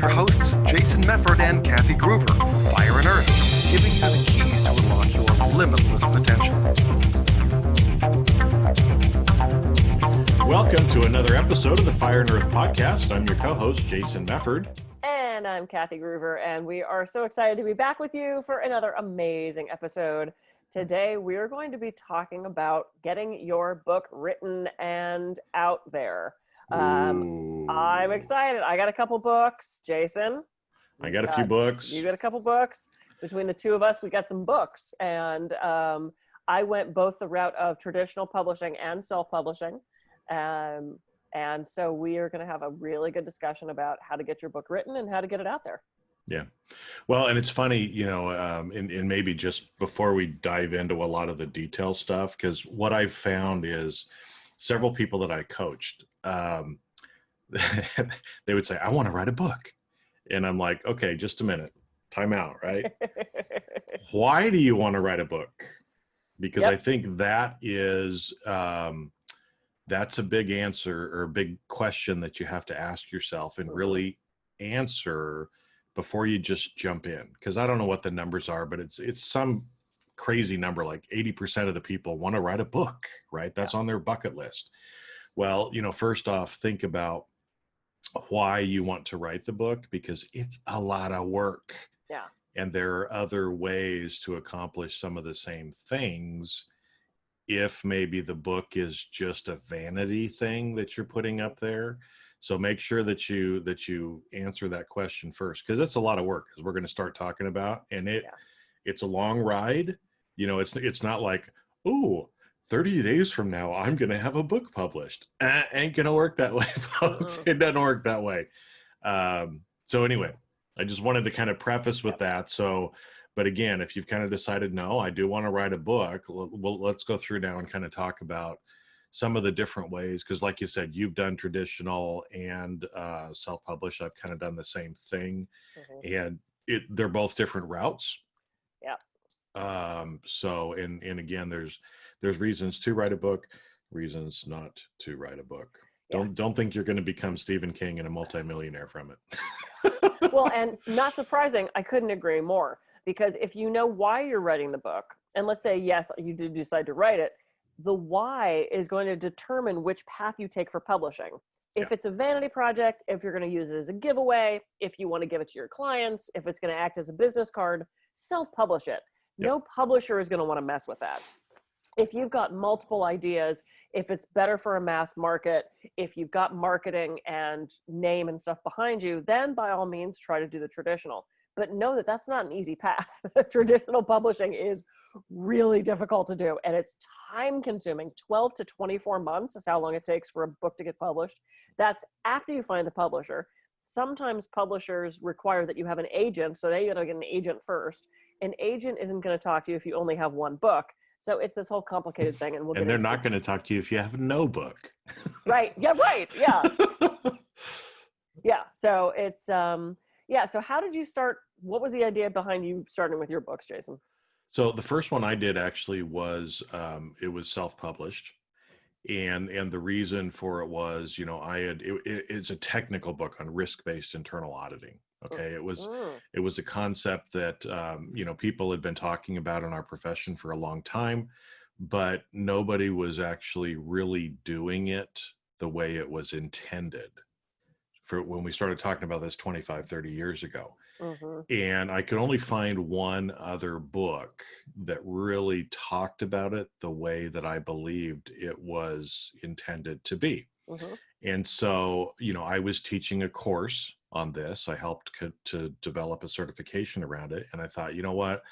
your hosts, Jason Mefford and Kathy Groover, Fire and Earth, giving you the keys to unlock your limitless potential. Welcome to another episode of the Fire and Earth podcast. I'm your co-host, Jason Mefford. And I'm Kathy Groover, and we are so excited to be back with you for another amazing episode. Today, we're going to be talking about getting your book written and out there. I'm excited. I got a couple books. Jason? I got a few books. You got a couple books. Between the two of us, we got some books. And I went both the route of traditional publishing and self-publishing. And so we are going to have a really good discussion about how to get your book written and how to get it out there. Yeah. Well, and it's funny, you know, and maybe just before we dive into a lot of the detail stuff, because what I've found is several people that I coached, they would say, I want to write a book. And I'm like, okay, just a minute, time out, right? Why do you want to write a book? Because I think that is, that's a big answer or a big question that you have to ask yourself and really answer before you just jump in. Because I don't know what the numbers are, but it's some crazy number, like 80% of the people want to write a book, right? That's on their bucket list. Well, you know, first off, think about why you want to write the book, because it's a lot of work. Yeah. And there are other ways to accomplish some of the same things if maybe the book is just a vanity thing that you're putting up there. So make sure that you answer that question first, because it's a lot of work, as we're going to start talking about. And it's a long ride. You know, it's not like, ooh, 30 days from now, I'm going to have a book published. Ain't going to work that way, folks. It doesn't work that way. So anyway, I just wanted to kind of preface with that. So, but again, if you've kind of decided, no, I do want to write a book, well, let's go through now and kind of talk about some of the different ways. Because like you said, you've done traditional and self-published. I've kind of done the same thing. And they're both different routes. Yeah. So, and again, there's reasons to write a book, reasons not to write a book. Don't think you're going to become Stephen King and a multimillionaire from it. Well, and not surprising, I couldn't agree more. Because if you know why you're writing the book, and let's say, yes, you did decide to write it, the why is going to determine which path you take for publishing. If it's a vanity project, if you're going to use it as a giveaway, if you want to give it to your clients, if it's going to act as a business card, self-publish it. No publisher is going to want to mess with that. If you've got multiple ideas, if it's better for a mass market, if you've got marketing and name and stuff behind you, then by all means, try to do the traditional. But know that that's not an easy path. Traditional publishing is really difficult to do, and it's time consuming. 12 to 24 months is how long it takes for a book to get published. That's after you find the publisher. Sometimes publishers require that you have an agent, so now you gotta get an agent first. An agent isn't gonna talk to you if you only have one book. So it's this whole complicated thing. And they're not going to talk to you if you have no book. Right. Yeah, right. Yeah. Yeah. So it's, so how did you start? What was the idea behind you starting with your books, Jason? So the first one I did actually was, it was self-published. And the reason for it was, you know, it's a technical book on risk-based internal auditing. Okay. It was a concept that, you know, people had been talking about in our profession for a long time, but nobody was actually really doing it the way it was intended for when we started talking about this 25, 30 years ago. And I could only find one other book that really talked about it the way that I believed it was intended to be. And so, you know, I was teaching a course on this. I helped to develop a certification around it. And I thought, you know what,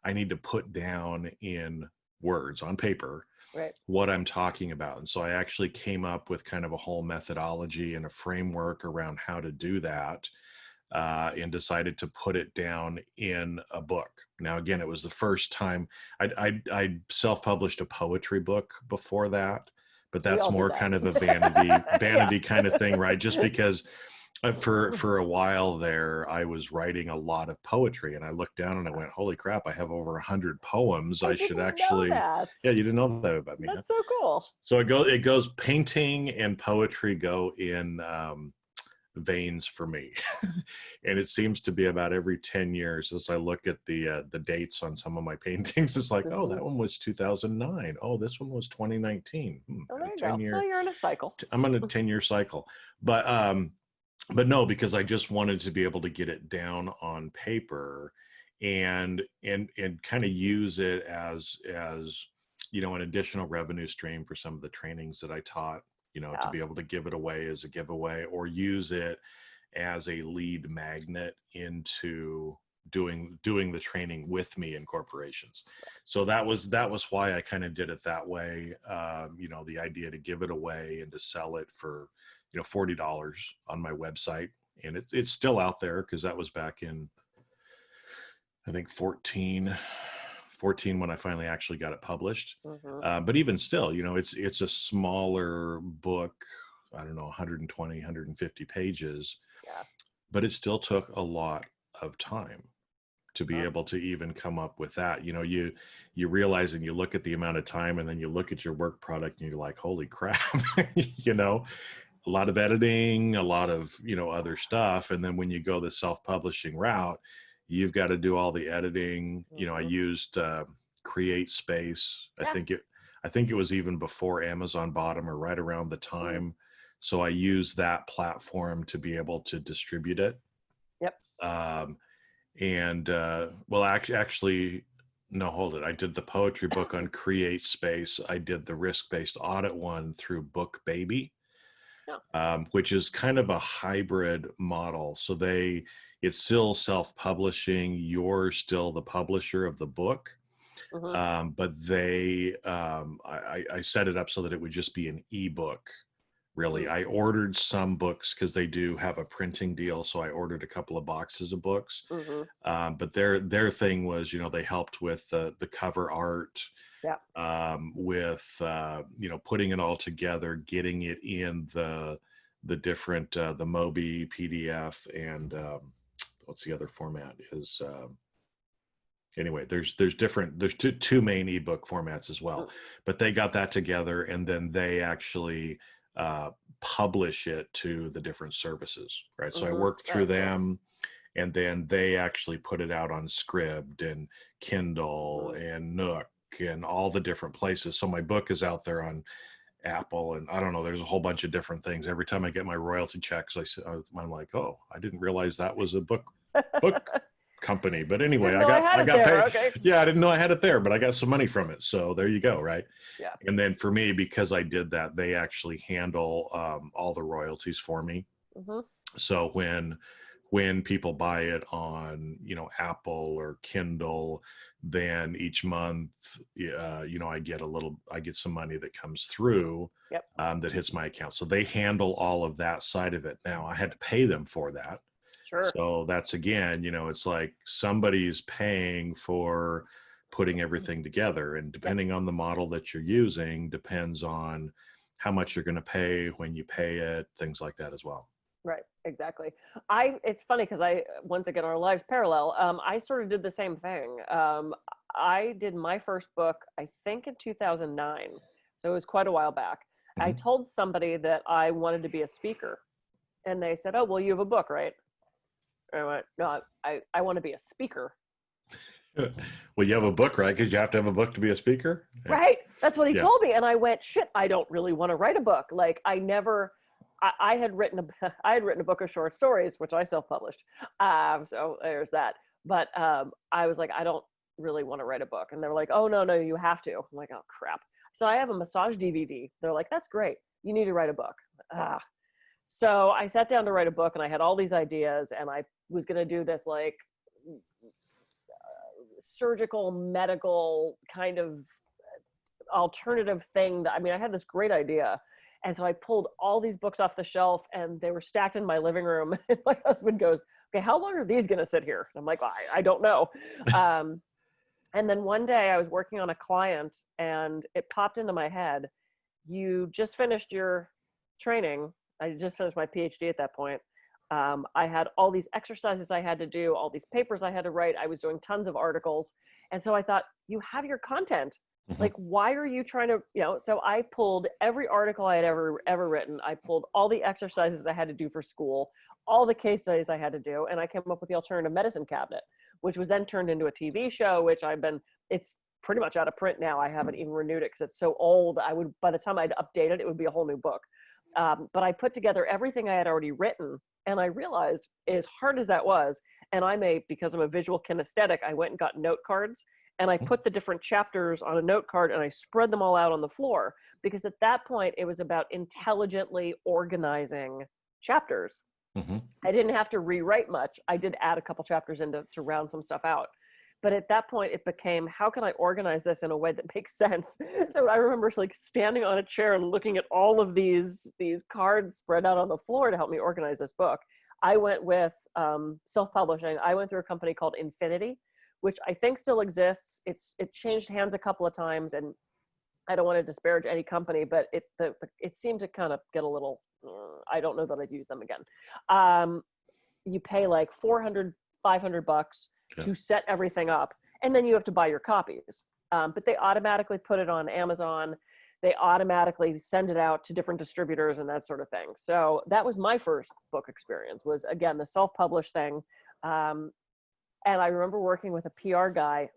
I need to put down in words on paper what I'm talking about. And so I actually came up with kind of a whole methodology and a framework around how to do that. And decided to put it down in a book. Now, again, it was the first time I self-published a poetry book before that, but that's more kind of a vanity kind of thing, right? Just because for a while there, I was writing a lot of poetry, and I looked down and I went, holy crap, I have over 100 poems. I should actually, yeah, you didn't know that about me. That's so cool. So it goes painting and poetry go in veins for me. And it seems to be about every 10 years as I look at the dates on some of my paintings, it's like, oh, that one was 2009. Oh, this one was 2019. Oh, Got there a you 10 go. year, Well, you're in a cycle. I'm on a 10-year cycle. But no, because I just wanted to be able to get it down on paper and kind of use it as an additional revenue stream for some of the trainings that I taught, to be able to give it away as a giveaway or use it as a lead magnet into doing the training with me in corporations. So that was why I kind of did it that way. The idea to give it away and to sell it for $40 on my website, and it's still out there because that was back in, I think, 14 when I finally actually got it published. But even still, it's a smaller book. I don't know, 120, 150 pages. Yeah. But it still took a lot of time to be able to even come up with that. You realize and you look at the amount of time, and then you look at your work product and you're like, holy crap, a lot of editing, a lot of, other stuff. And then when you go the self-publishing route, you've got to do all the editing. I used Create Space. Yeah. I think it was even before Amazon bought them or right around the time. So I used that platform to be able to distribute it. Yep. Actually, no, hold it. I did the poetry book on Create Space. I did the risk-based audit one through Book Baby. Which is kind of a hybrid model. So it's still self-publishing. You're still the publisher of the book. But I set it up so that it would just be an ebook. Really, I ordered some books because they do have a printing deal. So I ordered a couple of boxes of books. But their thing was, they helped with the cover art. With putting it all together, getting it in the different the Mobi, PDF, and what's the other format is anyway, there's two main ebook formats as well, but they got that together and then they actually publish it to the different services, right? So I worked through them. And then they actually put it out on Scribd and Kindle and Nook and all the different places. So my book is out there on Apple, and I don't know, there's a whole bunch of different things. Every time I get my royalty checks, I'm like, oh, I didn't realize that was a book company. But anyway, I got paid. Okay. Yeah, I didn't know I had it there, but I got some money from it. So there you go, right? Yeah. And then for me, because I did that, they actually handle all the royalties for me. So when people buy it on, Apple or Kindle, then each month, I get some money that comes through that hits my account. So they handle all of that side of it. Now I had to pay them for that. Sure. So that's, again, it's like somebody's paying for putting everything together, and depending on the model that you're using depends on how much you're going to pay, when you pay it, things like that as well. Right, exactly. It's funny because once again, our lives parallel. I sort of did the same thing. I did my first book, I think in 2009. So it was quite a while back. I told somebody that I wanted to be a speaker, and they said, oh, well, you have a book, right? And I went, no, I want to be a speaker. Well, you have a book, right? Because you have to have a book to be a speaker. Yeah. Right. That's what he told me. And I went, shit, I don't really want to write a book. Like I had written a book of short stories, which I self-published. So there's that. But I was like, I don't really want to write a book. And they were like, oh, no, you have to. I'm like, oh, crap. So I have a massage DVD. They're like, that's great. You need to write a book. So I sat down to write a book, and I had all these ideas, and I was going to do this like surgical, medical kind of alternative thing. I had this great idea. And so I pulled all these books off the shelf, and they were stacked in my living room. And my husband goes, okay, how long are these going to sit here? And I'm like, well, I don't know. And then one day I was working on a client, and it popped into my head, you just finished your training. I just finished my PhD at that point. I had all these exercises I had to do, all these papers I had to write. I was doing tons of articles. And so I thought, you have your content. Mhm. Like, why are you trying to, so I pulled every article I had ever written. I pulled all the exercises I had to do for school, all the case studies I had to do, and I came up with the alternative medicine cabinet, which was then turned into a TV show, which it's pretty much out of print now. I haven't even renewed it because it's so old. By the time I'd update it, it would be a whole new book. But I put together everything I had already written, and I realized, as hard as that was, and because I'm a visual kinesthetic, I went and got note cards, and I put the different chapters on a note card, and I spread them all out on the floor, because at that point it was about intelligently organizing chapters. Mhm. I didn't have to rewrite much. I did add a couple chapters to round some stuff out. But at that point, it became, how can I organize this in a way that makes sense? So I remember like standing on a chair and looking at all of these cards spread out on the floor to help me organize this book. I went with self-publishing. I went through a company called Infinity, which I think still exists. It changed hands a couple of times, and I don't want to disparage any company, but it seemed to kind of get a little, I don't know that I'd use them again. You pay like $400, $500 to set everything up, and then you have to buy your copies. But they automatically put it on Amazon. They automatically send it out to different distributors and that sort of thing. So that was my first book experience, was again the self-published thing. And I remember working with a PR guy.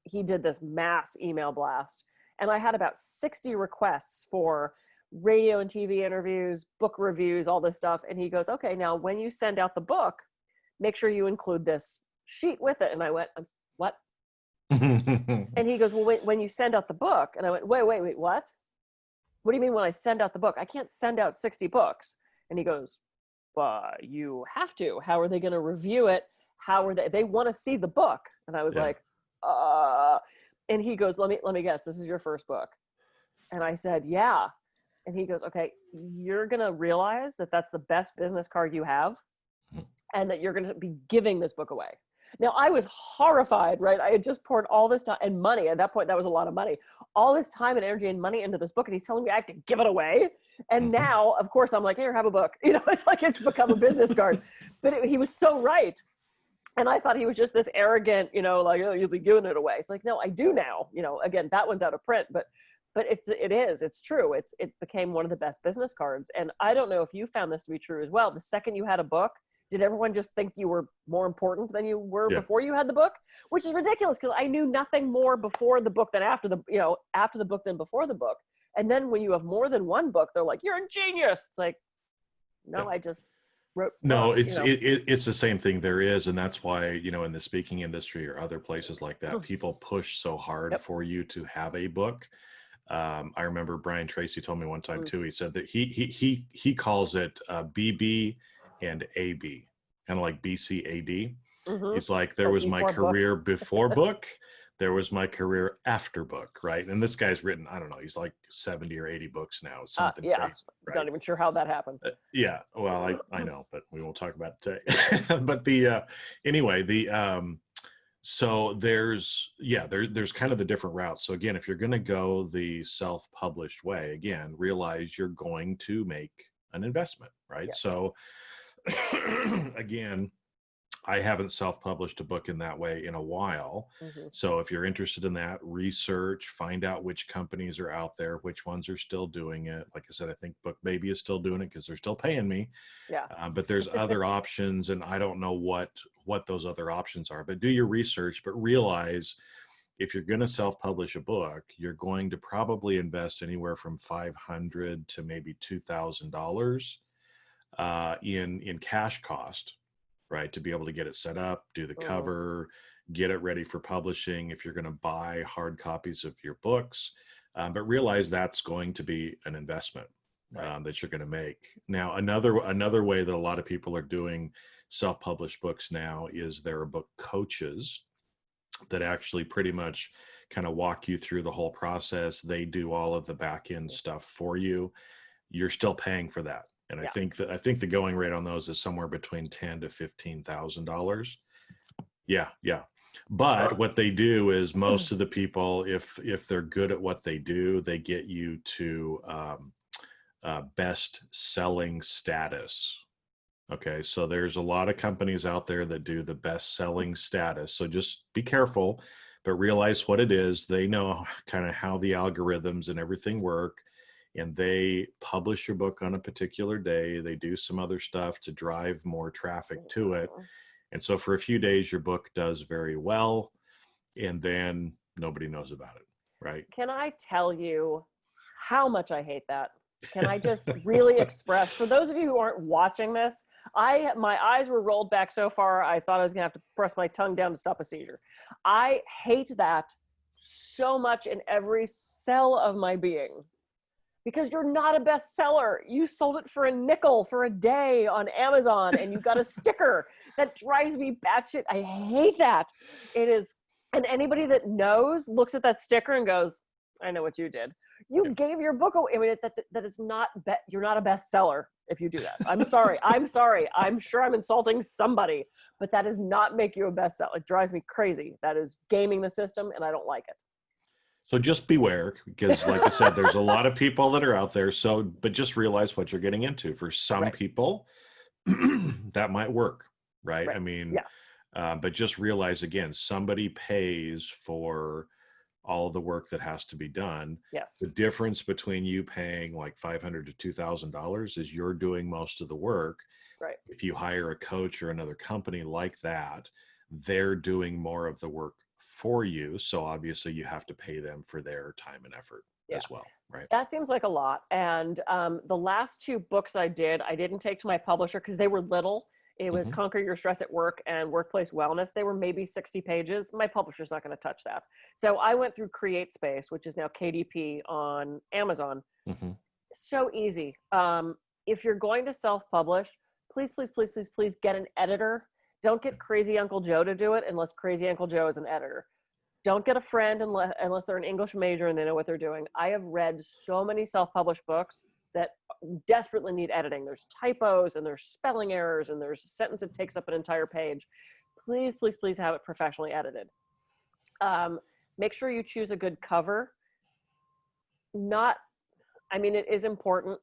He did this mass email blast, and I had about 60 requests for radio and TV interviews, book reviews, all this stuff. And he goes, okay, now when you send out the book, make sure you include this sheet with it. And I went, what? And he goes, well, when you send out the book. And I went, wait, what? What do you mean when I send out the book? I can't send out 60 books. And he goes, you have to. How are they going to review it? How are they want to see the book. And I was like, and he goes, let me guess, this is your first book. And I said, yeah. And he goes, okay, you're going to realize that that's the best business card you have, and that you're going to be giving this book away. Now, I was horrified, right? I had just poured all this time and money. At that point, that was a lot of money. All this time and energy and money into this book, and he's telling me I have to give it away. And now, of course, I'm like, here, have a book. It's like it's become a business card. But he was so right. And I thought he was just this arrogant, like, oh, you'll be giving it away. It's like, no, I do now. Again, that one's out of print, but it's true. It became one of the best business cards. And I don't know if you found this to be true as well. The second you had a book, did everyone just think you were more important than you were before you had the book? Which is ridiculous, because I knew nothing more before the book than after the book than before the book. And then when you have more than one book, they're like, you're a genius. It's like, no, I just wrote. No, it's the same thing there is. And that's why, in the speaking industry or other places like that, people push so hard for you to have a book. I remember Brian Tracy told me one time too, he said that he calls it BB and AB, kind of like BCAD. He's like, there was my career before book, there was my career after book, right? And this guy's written, I don't know, he's like 70 or 80 books now, something crazy, right? Not even sure how that happens. Well, I know, but we won't talk about it today. But so there's kind of the different routes. So again, if you're going to go the self-published way, again, realize you're going to make an investment, right? Yeah. So again, I haven't self-published a book in that way in a while. So if you're interested in that, research, find out which companies are out there, which ones are still doing it. Like I said, I think BookBaby is still doing it because they're still paying me. Yeah. But there's other options, and I don't know what those other options are. But do your research, but realize if you're going to self-publish a book, you're going to probably invest anywhere from $500 to maybe $2,000 in cash cost, right? To be able to get it set up, do the cover, get it ready for publishing. If you're going to buy hard copies of your books, but realize that's going to be an investment that you're going to make. Now, another way that a lot of people are doing self-published books now is there are book coaches that actually pretty much kind of walk you through the whole process. They do all of the back end stuff for you. You're still paying for that. And I think the going rate on those is somewhere between $10,000 to $15,000. Yeah. But what they do is most of the people, if they're good at what they do, they get you to best selling status. Okay, so there's a lot of companies out there that do the best selling status. So just be careful, but realize what it is. They know kind of how the algorithms and everything work, and they publish your book on a particular day. They do some other stuff to drive more traffic to it. And so for a few days, your book does very well, and then nobody knows about it, right? Can I tell you how much I hate that? Can I just really express, for those of you who aren't watching this, my eyes were rolled back so far, I thought I was gonna have to press my tongue down to stop a seizure. I hate that so much in every cell of my being, because you're not a bestseller. You sold it for a nickel for a day on Amazon and you got a sticker. That drives me batshit. I hate that. It is, and anybody that knows looks at that sticker and goes, I know what you did. You gave your book away. I mean, that is not, you're not a bestseller if you do that. I'm sorry. I'm sorry. I'm sure I'm insulting somebody, but that does not make you a bestseller. It drives me crazy. That is gaming the system, and I don't like it. So just beware, because like I said, there's a lot of people that are out there. So, but just realize what you're getting into. For some people, that might work, right? I mean, but just realize, again, somebody pays for all the work that has to be done. Yes. The difference between you paying like $500 to $2,000 is you're doing most of the work. Right. If you hire a coach or another company like that, they're doing more of the work for you. So obviously you have to pay them for their time and effort as well, right? That seems like a lot. And the last two books I didn't take to my publisher because they were little. It was Conquer Your Stress at Work and Workplace Wellness. They were maybe 60 pages. My publisher's not going to touch that. So I went through CreateSpace, which is now KDP on Amazon. So easy. If you're going to self-publish, please, please, please, please, please get an editor. Don't get Crazy Uncle Joe to do it unless Crazy Uncle Joe is an editor. Don't get a friend unless they're an English major and they know what they're doing. I have read so many self-published books that desperately need editing. There's typos and there's spelling errors and there's a sentence that takes up an entire page. Please, please, please have it professionally edited. Make sure you choose a good cover. It is important.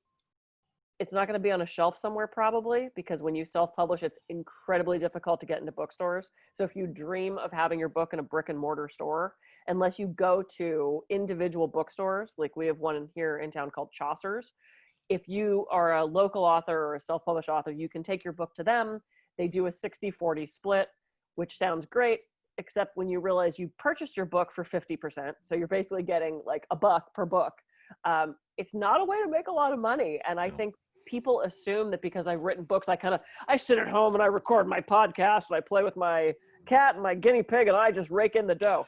It's not going to be on a shelf somewhere probably, because when you self-publish, it's incredibly difficult to get into bookstores. So if you dream of having your book in a brick and mortar store, unless you go to individual bookstores, like we have one here in town called Chaucer's, if you are a local author or a self-published author, you can take your book to them. They do a 60-40 split, which sounds great, except when you realize you purchased your book for 50%. So you're basically getting like $1 per book. It's not a way to make a lot of money. And I think people assume that because I've written books, I sit at home and I record my podcast and I play with my cat and my guinea pig and I just rake in the dough.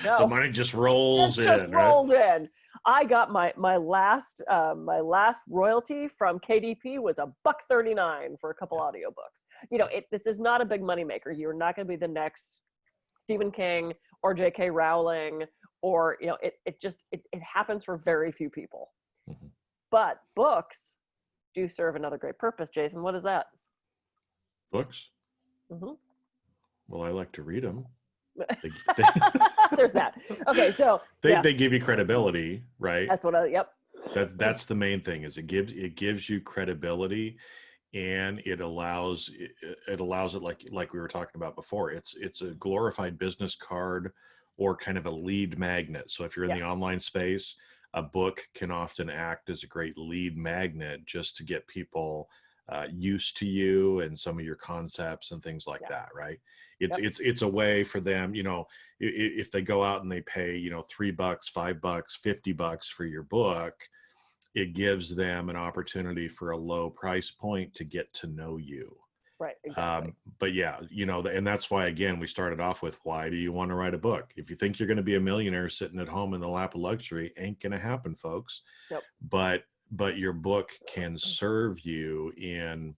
No, the money just rolls in. Just rolls in. I got my last royalty from KDP was $1.39 for a couple audiobooks. This is not a big money maker. You're not going to be the next Stephen King or J.K. Rowling, or it happens for very few people. But books do serve another great purpose. Jason, what is that? Books? Well, I like to read them. There's that. Okay, so they give you credibility, right? That's what That's the main thing, is it gives you credibility, and it allows it like we were talking about before. It's a glorified business card or kind of a lead magnet. So if you're in the online space, a book can often act as a great lead magnet just to get people used to you and some of your concepts and things like that, right? It's a way for them, if they go out and they pay, $3, $5, $50 for your book, it gives them an opportunity for a low price point to get to know you. Right. Exactly. But and that's why, again, we started off with, why do you want to write a book? If you think you're going to be a millionaire sitting at home in the lap of luxury, ain't going to happen, folks. Yep. But your book can serve you in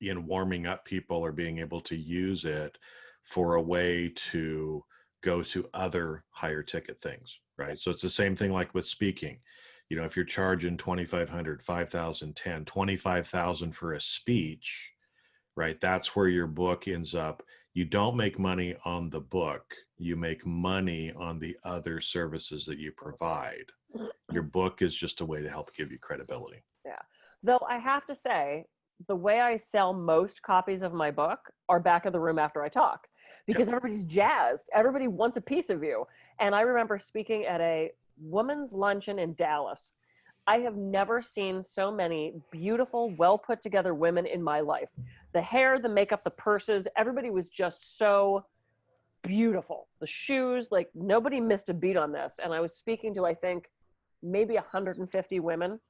warming up people or being able to use it for a way to go to other higher ticket things, right? So it's the same thing like with speaking. If you're charging $2,500, $5,000, $10,000, $25,000 for a speech, right? That's where your book ends up. You don't make money on the book. You make money on the other services that you provide. Your book is just a way to help give you credibility. Yeah. Though I have to say, the way I sell most copies of my book are back of the room after I talk, because everybody's jazzed. Everybody wants a piece of you. And I remember speaking at a women's luncheon in Dallas. I have never seen so many beautiful, well put together women in my life. The hair, the makeup, the purses, everybody was just so beautiful. The shoes, like nobody missed a beat on this. And I was speaking to, I think, maybe 150 women.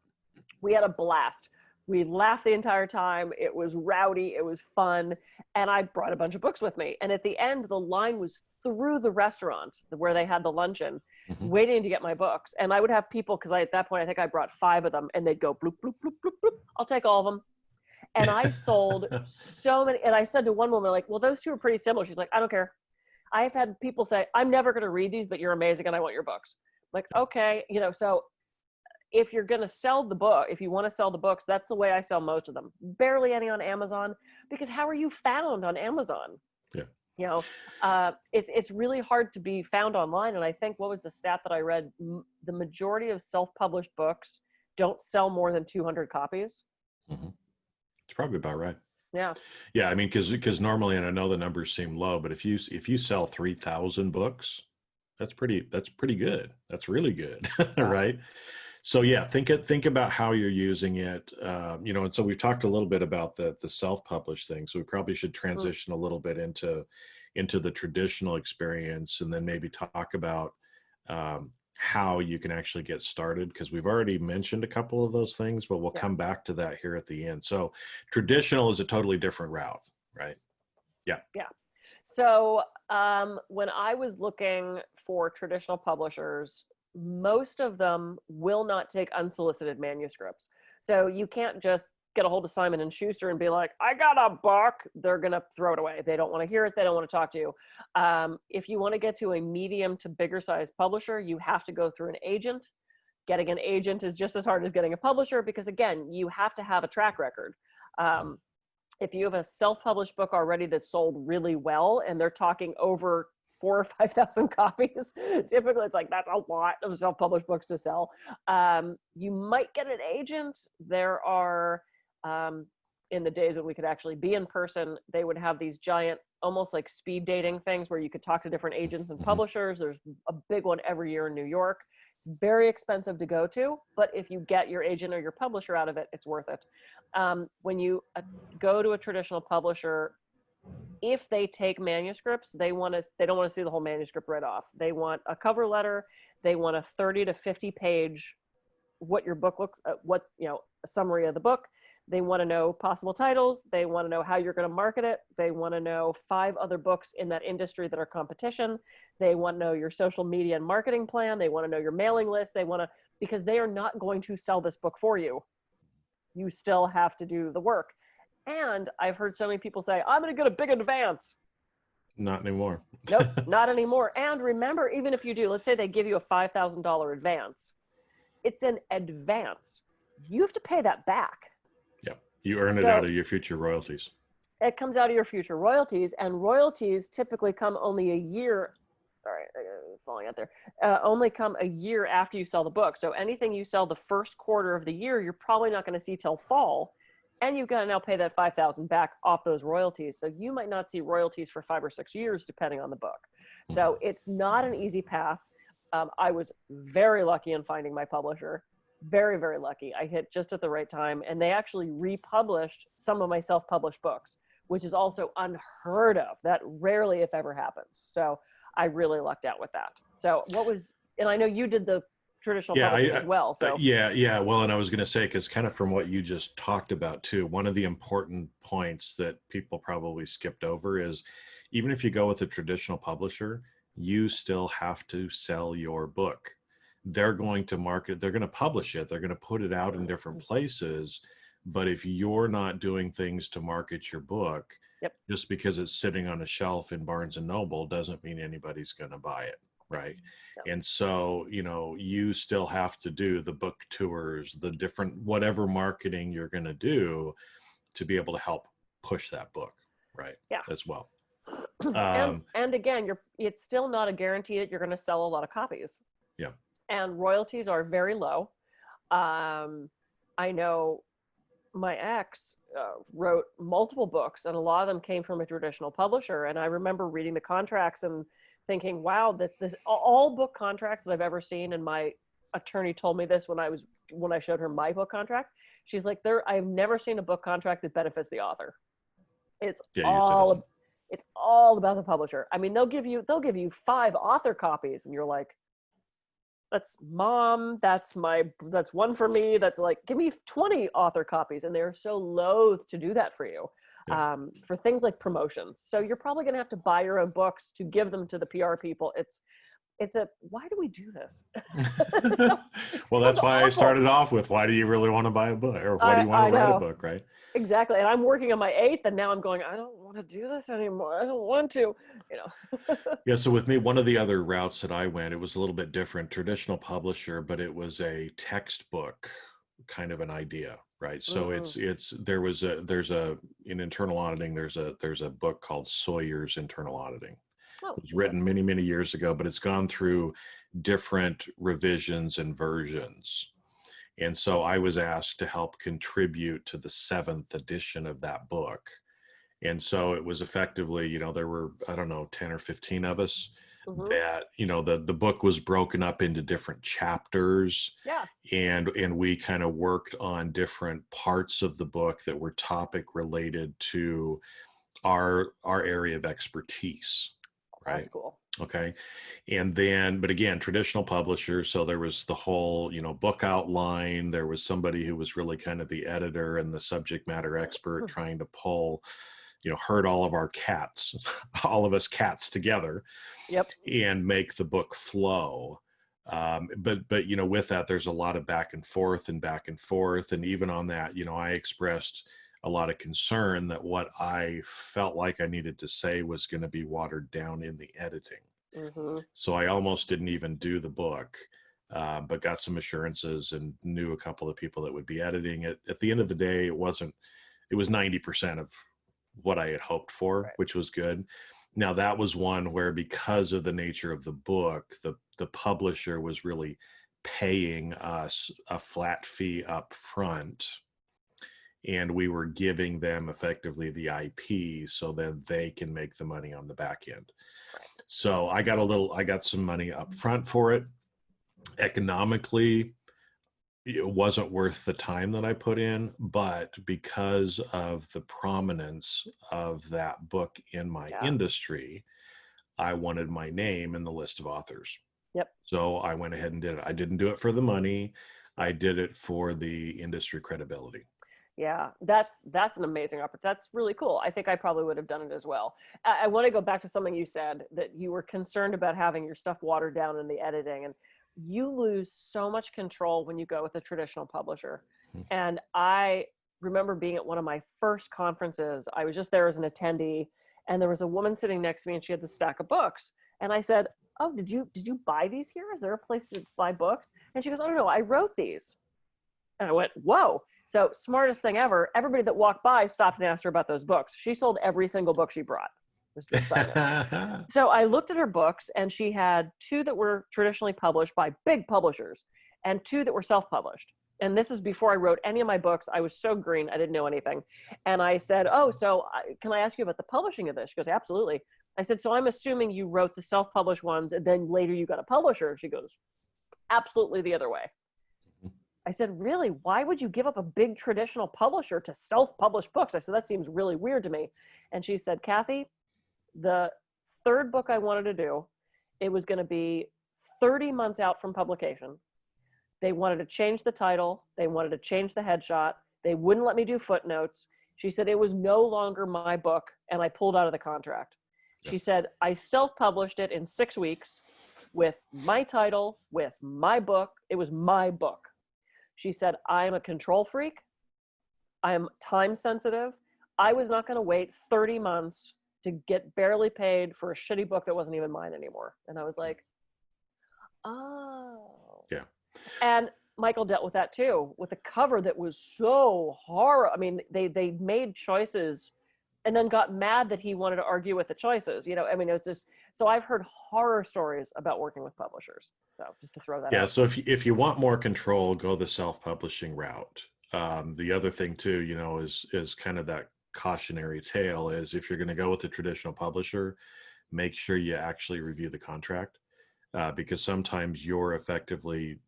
We had a blast. We laughed the entire time. It was rowdy. It was fun. And I brought a bunch of books with me. And at the end, the line was through the restaurant where they had the luncheon, waiting to get my books. And I would have people, because at that point, I think I brought 5 of them, and they'd go bloop, bloop, bloop, bloop, bloop. I'll take all of them. And I sold so many. And I said to one woman, like, well, those 2 are pretty similar. She's like, I don't care. I've had people say, I'm never going to read these, but you're amazing and I want your books. I'm like, okay. So if you're going to sell the book, if you want to sell the books, that's the way I sell most of them. Barely any on Amazon, because how are you found on Amazon? Yeah. It's really hard to be found online. And I think, what was the stat that I read? The majority of self-published books don't sell more than 200 copies. It's probably about right. Yeah. Yeah. I mean, because normally, and I know the numbers seem low, but if you sell 3,000 books, that's pretty good. That's really good. Right. So yeah, think about how you're using it. And so we've talked a little bit about the self-published thing. So we probably should transition a little bit into the traditional experience, and then maybe talk about how you can actually get started, because we've already mentioned a couple of those things, but we'll come back to that here at the end. So traditional is a totally different route, right? Yeah. Yeah. So when I was looking for traditional publishers, most of them will not take unsolicited manuscripts. So you can't just get a hold of Simon & Schuster and be like, I got a book. They're going to throw it away. They don't want to hear it. They don't want to talk to you. If you want to get to a medium to bigger size publisher, you have to go through an agent. Getting an agent is just as hard as getting a publisher, because again, you have to have a track record. If you have a self-published book already that's sold really well, and they're talking over 4,000 or 5,000 copies, typically it's like, that's a lot of self-published books to sell. You might get an agent. There are, in the days when we could actually be in person, they would have these giant, almost like speed dating things where you could talk to different agents and publishers. There's a big one every year in New York. It's very expensive to go to, but if you get your agent or your publisher out of it, it's worth it. When you go to a traditional publisher, if they take manuscripts, they don't want to see the whole manuscript right off. They want a cover letter. They want a 30 to 50 page, what your book looks, a summary of the book. They want to know possible titles. They want to know how you're going to market it. They want to know 5 other books in that industry that are competition. They want to know your social media and marketing plan. They want to know your mailing list. Because they are not going to sell this book for you. You still have to do the work. And I've heard so many people say, I'm going to get a big advance. Not anymore. Nope, not anymore. And remember, even if you do, let's say they give you a $5,000 advance. It's an advance. You have to pay that back. Yeah, you earn it out of your future royalties. It comes out of your future royalties, and royalties typically come only a year. Sorry, falling out there. Only come a year after you sell the book. So anything you sell the first quarter of the year, you're probably not going to see till fall. And you've got to now pay that $5,000 back off those royalties. So you might not see royalties for 5 or 6 years, depending on the book. So it's not an easy path. I was very lucky in finding my publisher. Very, very lucky. I hit just at the right time. And they actually republished some of my self-published books, which is also unheard of. That rarely, if ever, happens. So I really lucked out with that. So and I know you did the traditional publishing as well. So yeah. Well, and I was going to say, because kind of from what you just talked about too, one of the important points that people probably skipped over is, even if you go with a traditional publisher, you still have to sell your book. They're going to market, they're going to publish it, they're going to put it out in different places. But if you're not doing things to market your book, just because it's sitting on a shelf in Barnes and Noble doesn't mean anybody's going to buy it. Right. And so, you still have to do the book tours, the different, whatever marketing you're going to do to be able to help push that book. Right. Yeah. As well. And again, it's still not a guarantee that you're going to sell a lot of copies. Yeah. And royalties are very low. I know my ex wrote multiple books, and a lot of them came from a traditional publisher. And I remember reading the contracts and thinking, wow, that this, all book contracts that I've ever seen, and my attorney told me this when I showed her my book contract. She's like, I've never seen a book contract that benefits the author. It's it's all about the publisher. I mean, they'll give you 5 author copies, and you're like, that's mom, that's one for me, that's like, give me 20 author copies. And they're so loath to do that for you, for things like promotions. So you're probably going to have to buy your own books to give them to the PR people. Why do we do this? Well, that's why I started off with, why do you really want to buy a book, or why do you want to write a book, right? Exactly. And I'm working on my 8th, and now I'm going, I don't want to do this anymore. I don't want to, Yeah. So with me, one of the other routes that I went, it was a little bit different, traditional publisher, but it was a textbook kind of an idea, right? So in internal auditing, there's a book called Sawyer's Internal Auditing. It was written many, many years ago, but it's gone through different revisions and versions. And so I was asked to help contribute to the 7th edition of that book. And so it was effectively, there were, I don't know, 10 or 15 of us that, the book was broken up into different chapters. Yeah. And we kind of worked on different parts of the book that were topic related to our area of expertise. Right. That's cool. Okay. And then, but again, traditional publisher. So there was the whole, book outline. There was somebody who was really kind of the editor and the subject matter expert trying to pull, herd all of our cats, all of us cats together. Yep. And make the book flow. But with that, there's a lot of back and forth. And even on that, I expressed a lot of concern that what I felt like I needed to say was going to be watered down in the editing. So I almost didn't even do the book, but got some assurances and knew a couple of people that would be editing it. At the end of the day, it was 90% of what I had hoped for, right, which was good. Now that was one where, because of the nature of the book, the publisher was really paying us a flat fee up front, and we were giving them effectively the IP so that they can make the money on the back end. Right. So I got some money up front for it. Economically, it wasn't worth the time that I put in, but because of the prominence of that book in my industry, I wanted my name in the list of authors. Yep. So I went ahead and did it. I didn't do it for the money. I did it for the industry credibility. Yeah, that's an amazing opportunity. That's really cool. I think I probably would have done it as well. I want to go back to something you said, that you were concerned about having your stuff watered down in the editing, and you lose so much control when you go with a traditional publisher. And I remember being at one of my first conferences. I was just there as an attendee, and there was a woman sitting next to me, and she had this stack of books. And I said, "Oh, did you buy these here? Is there a place to buy books?" And she goes, "Oh, no, I wrote these." And I went, "Whoa." So smartest thing ever. Everybody that walked by stopped and asked her about those books. She sold every single book she brought. So I looked at her books, and she had 2 that were traditionally published by big publishers and 2 that were self-published. And this is before I wrote any of my books. I was so green. I didn't know anything. And I said, "Oh, so can I ask you about the publishing of this?" She goes, "Absolutely." I said, "So I'm assuming you wrote the self-published ones and then later you got a publisher?" She goes, "Absolutely the other way." I said, "Really? Why would you give up a big traditional publisher to self-publish books?" I said, "That seems really weird to me." And she said, "Kathy, the 3rd book I wanted to do, it was going to be 30 months out from publication. They wanted to change the title. They wanted to change the headshot. They wouldn't let me do footnotes." She said, "It was no longer my book, and I pulled out of the contract." Yeah. She said, "I self-published it in 6 weeks with my title, with my book. It was my book." She said, "I'm a control freak. I'm time sensitive. I was not going to wait 30 months to get barely paid for a shitty book that wasn't even mine anymore." And I was like, oh. Yeah. And Michael dealt with that too, with a cover that was so horrible. I mean, they made choices and then got mad that he wanted to argue with the choices. I mean, it's just, so I've heard horror stories about working with publishers. So just to throw that out. Yeah. So if you want more control, go the self-publishing route. The other thing too, is kind of that cautionary tale is if you're going to go with a traditional publisher, make sure you actually review the contract, because sometimes you're effectively,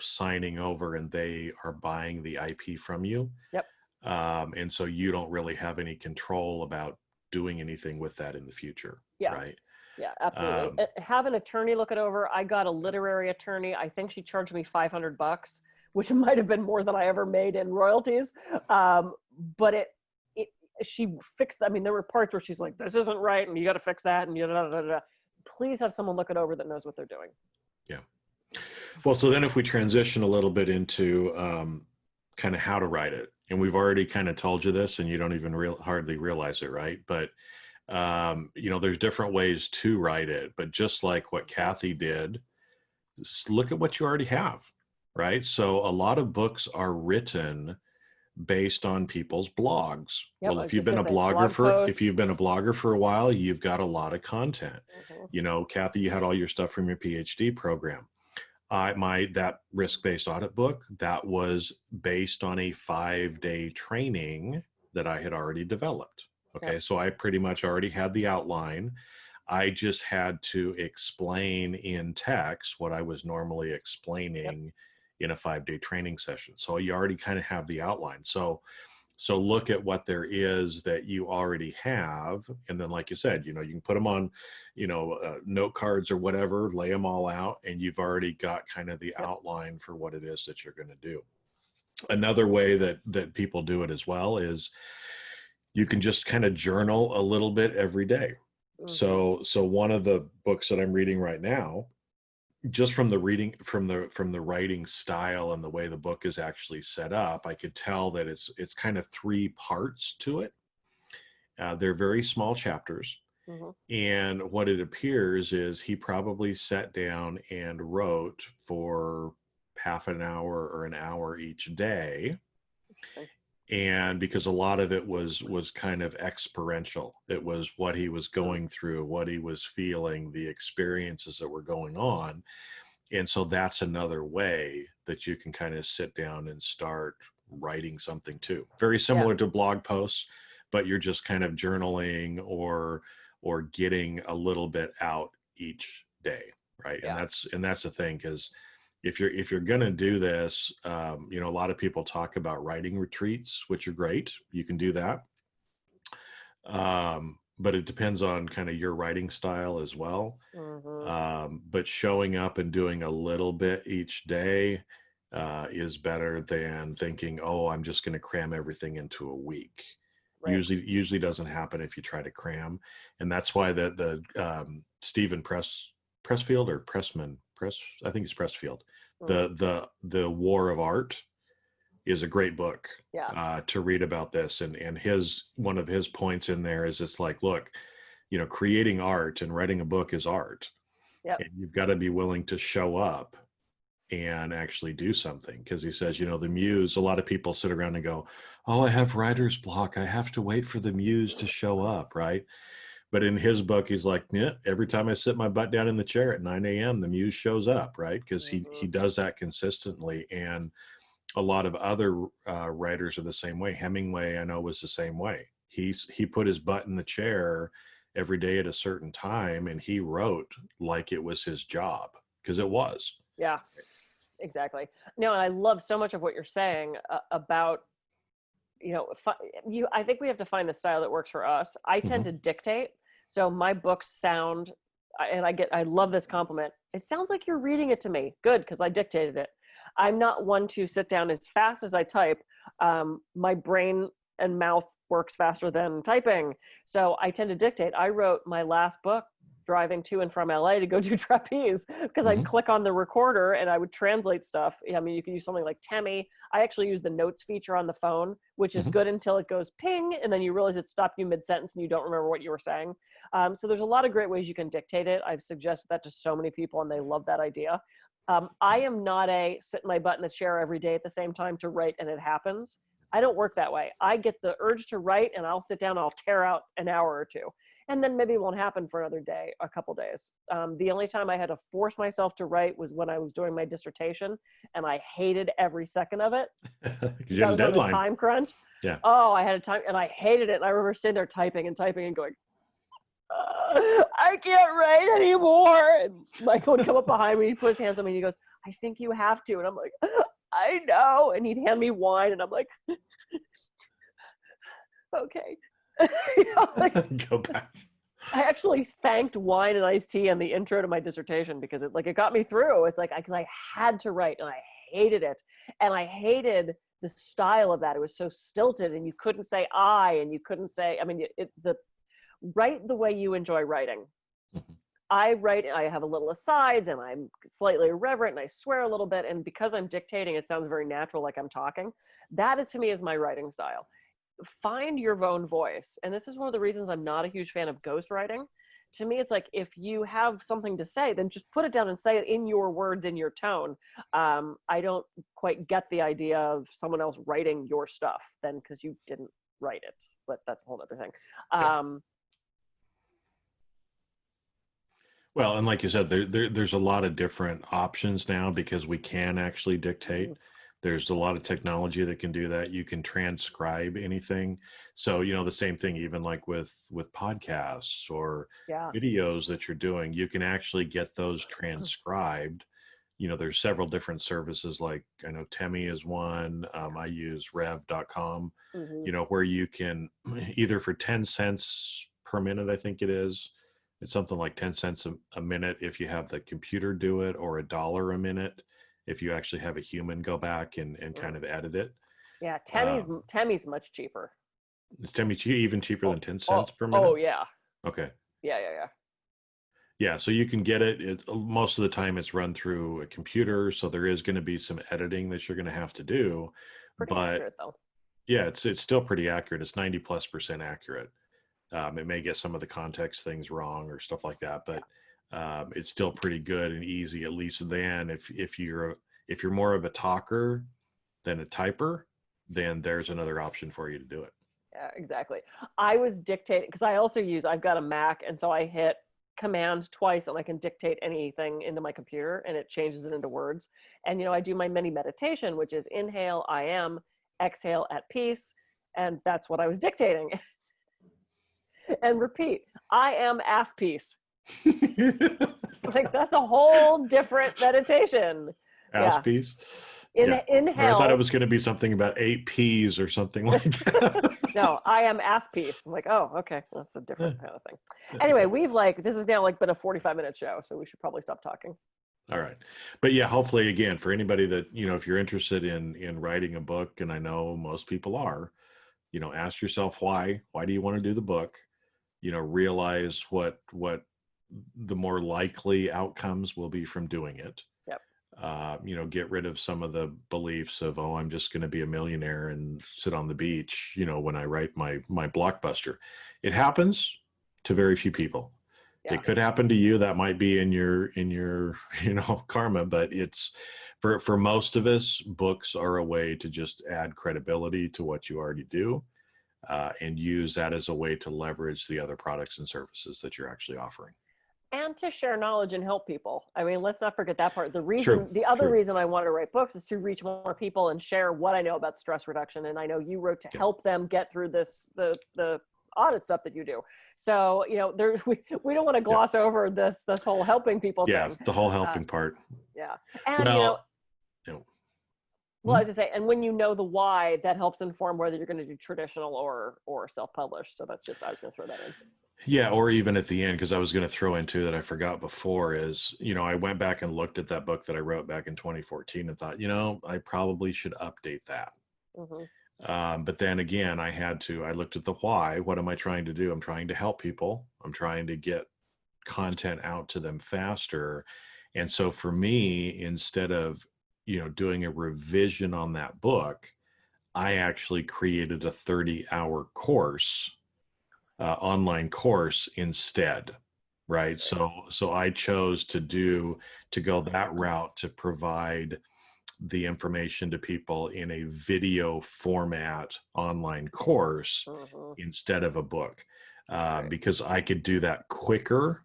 signing over and they are buying the IP from you. Yep. And so you don't really have any control about doing anything with that in the future. Yeah. Right. Yeah, absolutely. Have an attorney look it over. I got a literary attorney. I think she charged me $500, which might have been more than I ever made in royalties. But she fixed. I mean, there were parts where she's like, "This isn't right," and you got to fix that, and please have someone look it over that knows what they're doing. Yeah. Well, so then if we transition a little bit into kind of how to write it, and we've already kind of told you this, and you don't even hardly realize it, right? But there's different ways to write it, but just like what Kathy did, just look at what you already have, right? So a lot of books are written based on people's blogs. Yep, Well, if you've been a blogger for a while, you've got a lot of content. Mm-hmm. Kathy, you had all your stuff from your PhD program. That risk-based audit book, that was based on a 5-day training that I had already developed. Okay. Yep. So I pretty much already had the outline. I just had to explain in text what I was normally explaining in a 5-day training session. So you already kind of have the outline. So look at what there is that you already have. And then, like you said, you can put them on, note cards or whatever, lay them all out, and you've already got kind of the outline for what it is that you're going to do. Another way that people do it as well is you can just kind of journal a little bit every day. Mm-hmm. So one of the books that I'm reading right now, just from the reading, from the writing style and the way the book is actually set up, I could tell that it's kind of 3 parts to it. They're very small chapters. Mm-hmm. And what it appears is he probably sat down and wrote for half an hour or an hour each day. Okay. And because a lot of it was kind of experiential. It was what he was going through, what he was feeling, the experiences that were going on. And so that's another way that you can kind of sit down and start writing something too. Very similar to blog posts, but you're just kind of journaling or getting a little bit out each day, right? Yeah. And that's the thing, because if you're going to do this, a lot of people talk about writing retreats, which are great. You can do that. But it depends on kind of your writing style as well. Mm-hmm. But showing up and doing a little bit each day is better than thinking, oh, I'm just going to cram everything into a week. Right. Usually doesn't happen if you try to cram. And that's why the Stephen Pressfield or Pressman, I think it's Pressfield. The War of Art is a great book to read about this. And one of his points in there is it's like, look, creating art and writing a book is art. Yep. And you've got to be willing to show up and actually do something. Because he says, the muse, a lot of people sit around and go, oh, I have writer's block. I have to wait for the muse to show up, right? But in his book, he's like, yeah, every time I sit my butt down in the chair at 9 a.m., the muse shows up, right? Because he does that consistently. And a lot of other writers are the same way. Hemingway, I know, was the same way. He put his butt in the chair every day at a certain time, and he wrote like it was his job, because it was. Yeah, exactly. No, and I love so much of what you're saying about, I think we have to find the style that works for us. I tend to dictate. So my books sound, and I love this compliment, it sounds like you're reading it to me. Good, because I dictated it. I'm not one to sit down as fast as I type. My brain and mouth works faster than typing. So I tend to dictate. I wrote my last book driving to and from LA to go do trapeze, because I'd click on the recorder and I would translate stuff. I mean, you can use something like Temi. I actually use the notes feature on the phone, which is good until it goes ping, and then you realize it stopped you mid-sentence and you don't remember what you were saying. So there's a lot of great ways you can dictate it. I've suggested that to so many people and they love that idea. I am not a sit my butt in the chair every day at the same time to write and it happens. I don't work that way. I get the urge to write and I'll sit down and I'll tear out an hour or two. and then maybe it won't happen for another day, a couple days. The only time I had to force myself to write was when I was doing my dissertation, and I hated every second of it. Because you I had a was on a deadline. time crunch. Yeah. Oh, I had a time, and I hated it. And I remember sitting there typing and going, I can't write anymore. And Michael would come up behind me, he put his hands on me, and he goes, I think you have to. And I'm like, I know. And he'd hand me wine, and I'm like, okay. Like, Go back. I actually thanked wine and iced tea in the intro to my dissertation because it got me through. It's like, because I had to write, and I hated it. And I hated the style of that. It was so stilted, and you couldn't say I, and you couldn't say, write the way you enjoy writing. Mhm. I write, I have a little asides, and I'm slightly irreverent, and I swear a little bit. And because I'm dictating, it sounds very natural, like I'm talking. That is, to me, is my writing style. Find your own voice. And this is one of the reasons I'm not a huge fan of ghostwriting. To me, it's like, if you have something to say, then just put it down and say it in your words, in your tone. I don't quite get the idea of someone else writing your stuff then, because you didn't write it, but that's a whole other thing. Well, and like you said, there's a lot of different options now because we can actually dictate. Mhm. There's a lot of technology that can do that. You can transcribe anything. So, the same thing, even like with podcasts or Yeah. videos that you're doing, you can actually get those transcribed. There's several different services, like I know Temi is one. I use rev.com, Mhm. where you can either for 10 cents per minute, I think it is. It's something like 10 cents a minute if you have the computer do it, or $1 a minute if you actually have a human go back and kind of edit it. Yeah, Temi's much cheaper. Is Temi even cheaper than 10 cents per Oh minute? yeah. Okay. Yeah. Yeah, so you can get it. Most of the time it's run through a computer, so there is going to be some editing that you're going to have to do. Pretty But accurate though. yeah, it's still pretty accurate. It's 90+% accurate. It may get some of the context things wrong or stuff like that, but it's still pretty good and easy, at least then if you're more of a talker than a typer, then there's another option for you to do it. Yeah, exactly. I was dictating because I've got a Mac, and so I hit command twice and I can dictate anything into my computer and it changes it into words. And I do my mini meditation, which is inhale, I am, exhale, at peace, and that's what I was dictating. And repeat, I am ass peace. Like, that's a whole different meditation. Ass Yeah. piece. Inhale. Or I thought it was going to be something about 8 P's or something like that. No, I am ass piece. I'm like, oh, okay, that's a different kind of thing. Anyway, this is now been a 45-minute show, so we should probably stop talking. All right. But yeah, hopefully, again, for anybody that, if you're interested in writing a book, and I know most people are, ask yourself why do you want to do the book? Realize what the more likely outcomes will be from doing it. Yep. Get rid of some of the beliefs of, oh, I'm just going to be a millionaire and sit on the beach, when I write my blockbuster. It happens to very few people. Yeah. It could happen to you. That might be in your karma, but it's for most of us, books are a way to just add credibility to what you already do, and use that as a way to leverage the other products and services that you're actually offering. And to share knowledge and help people. I mean, let's not forget that part. The other reason I wanted to write books is to reach more people and share what I know about stress reduction. And I know you wrote to help them get through the audit stuff that you do. So, we don't want to gloss over this whole helping people thing. Yeah, the whole helping part. Yeah. And, well, I was just saying, and when you know the why, that helps inform whether you're going to do traditional or self-published. So I was going to throw that in. Yeah, or even at the end, because I was going to throw in too that I forgot before is, I went back and looked at that book that I wrote back in 2014 and thought, I probably should update that. Mm-hmm. But then again, I looked at the why. What am I trying to do? I'm trying to help people. I'm trying to get content out to them faster. And so for me, instead of, doing a revision on that book, I actually created a 30-hour course. Online course instead, right? So I chose to go that route, to provide the information to people in a video format online course instead of a book. Right. because I could do that quicker.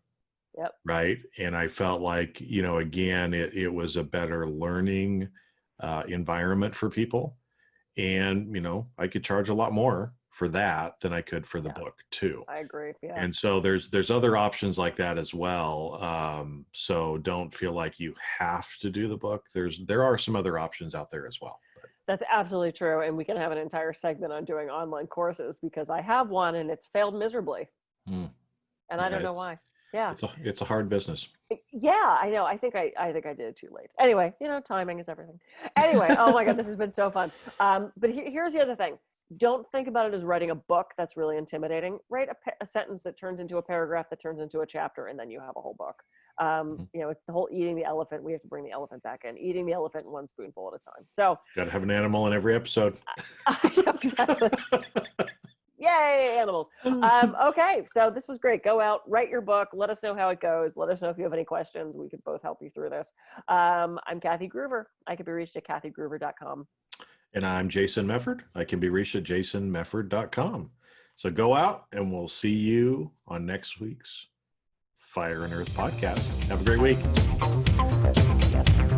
Yep. Right. And I felt like, again, it was a better learning environment for people. And, I could charge a lot more for that than I could for the book too. I agree. Yeah. And so there's other options like that as well. So don't feel like you have to do the book. There are some other options out there as well. But. That's absolutely true. And we can have an entire segment on doing online courses because I have one and it's failed miserably. And I don't know why. Yeah. It's a hard business. Yeah, I know. I think I did it too late. Anyway, timing is everything. Anyway, oh my God, this has been so fun. But here's the other thing. Don't think about it as writing a book that's really intimidating. Write a sentence that turns into a paragraph that turns into a chapter, and then you have a whole book. It's the whole eating the elephant. We have to bring the elephant back in. Eating the elephant in one spoonful at a time. So got to have an animal in every episode. Exactly. Yay, animals. Okay, so this was great. Go out, write your book. Let us know how it goes. Let us know if you have any questions. We could both help you through this. I'm Kathy Groover. I can be reached at kathygroover.com. And I'm Jason Mefford. I can be reached at jasonmefford.com. So go out and we'll see you on next week's Fire and Earth podcast. Have a great week. Yes.